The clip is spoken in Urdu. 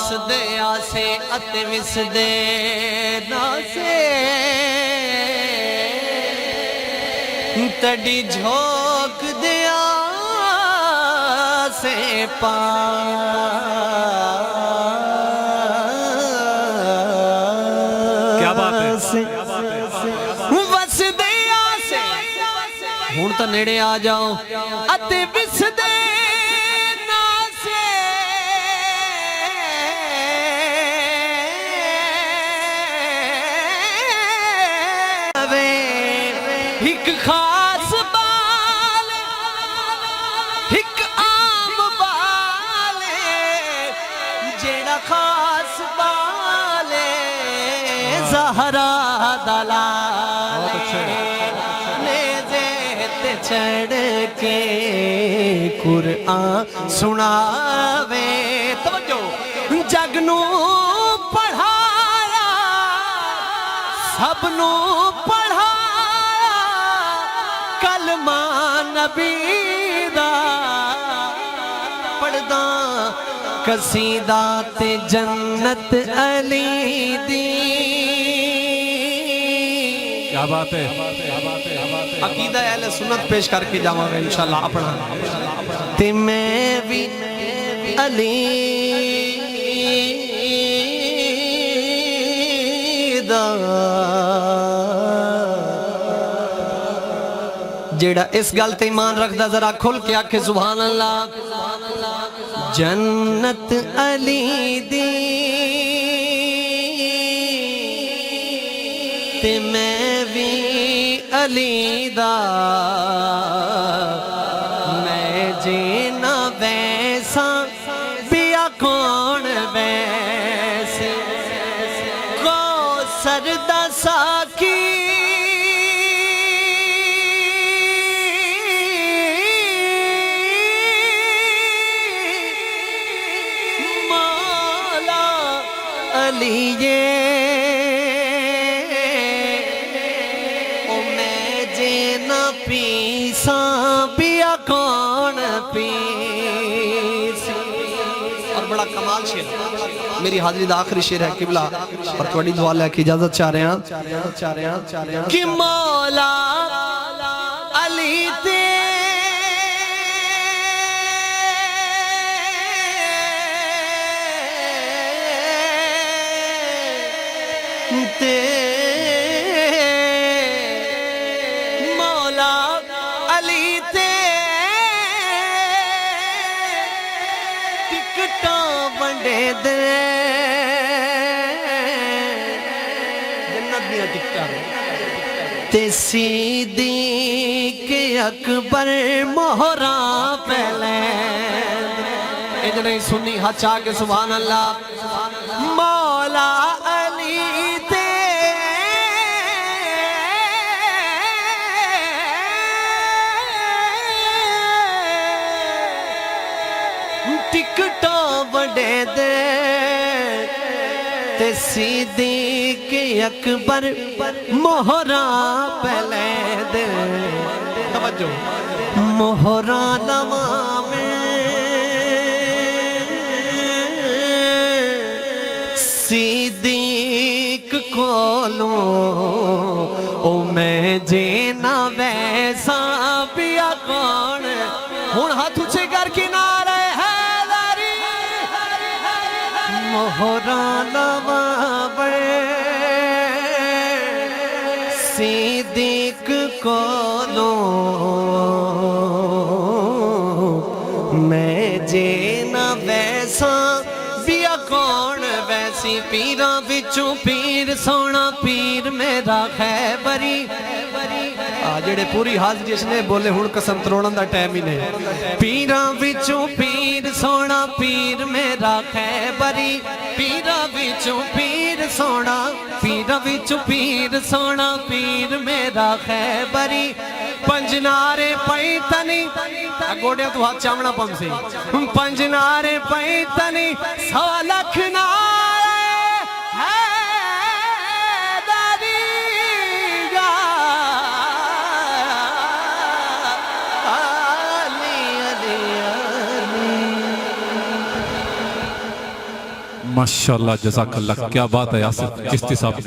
ਵਸਦੇ ਆਸੇ ਅਤੇ ਵਿਸਦੇ ਨਾਸੇ ਤੜੀ ਝੋਕ ਦਿਆ ਸੇ ਪਾ کیا بات ہے ਵਸਦੇ ਆਸੇ ਹੁਣ ਤਾਂ ਨੇੜੇ ਆ ਜਾਓ ਅਤੇ ਵਿਸਦੇ ਨਾਸੇ ਇੱਕ ਖਾਸ ਬਾਲ ਇੱਕ ਆਮ ਬਾਲ ਜਿਹੜਾ ਖਾਸ ਬਾਲ ਜ਼ਹਰਾ ਦਲਾਲ چڑھ کے قرآن سناوے توجہ جگ نو پڑھایا سب نو پڑھایا کلمہ نبی دا پڑھدا قصیدہ تے جنت علی دی کیا بات ہے عقیدہ اہل سنت پیش کر کے جاواں گے انشاءاللہ اپنا تے میں بھی علی دا جیڑا اس گل تے ایمان رکھ دا ذرا کھل کے آکھے سبحان اللہ جنت علی دی تے میں بھی علی دا میں جینا ویسا بیا کون ویسے کو سردہ ساکی مولا علی بیا کون پیس اور بڑا کمال شیر میری حاضری دا آخری شیر ہے قبلہ اور تھوڑی دعا لے کی اجازت چاہ رہے ہیں کہ مولا علی تے تے صدیق اکبر مہراں پہلے اج نہیں سنی ہاتھ چاہ کے سبحان اللہ مولا علی تے ٹکٹاں بڑے دے تے صدیق اکبر مہراں پہلے دے توجہ مہراں لواں میں صدیق کولوں او میں جینا ویسا بیا کون ہون ہاتھ اچھے کر کنارے مہراں لواں بڑے صدیق کولوں میں جینا ویسا بیا کون ویسی پیراں بچوں پیر سونا پیر میرا خیبری جڑے پوری حاضری اس نے بولے ہون قسم تروڑن دا ٹائم ہی نہیں پیراں بچوں پیر سونا پیر میرا خیبری پیراں بچوں پیر سونا پیراں بچوں پیر سونا پیر میرا خیبری پنجنارے پیتنی گوڑیا تو ہاتھ چامنا پم سے پنجنارے پیتنی سوا لکھ نارے حیدری گا ماشاءاللہ جزاک اللہ، کیا بات ہے یاسر چشتی صاحب.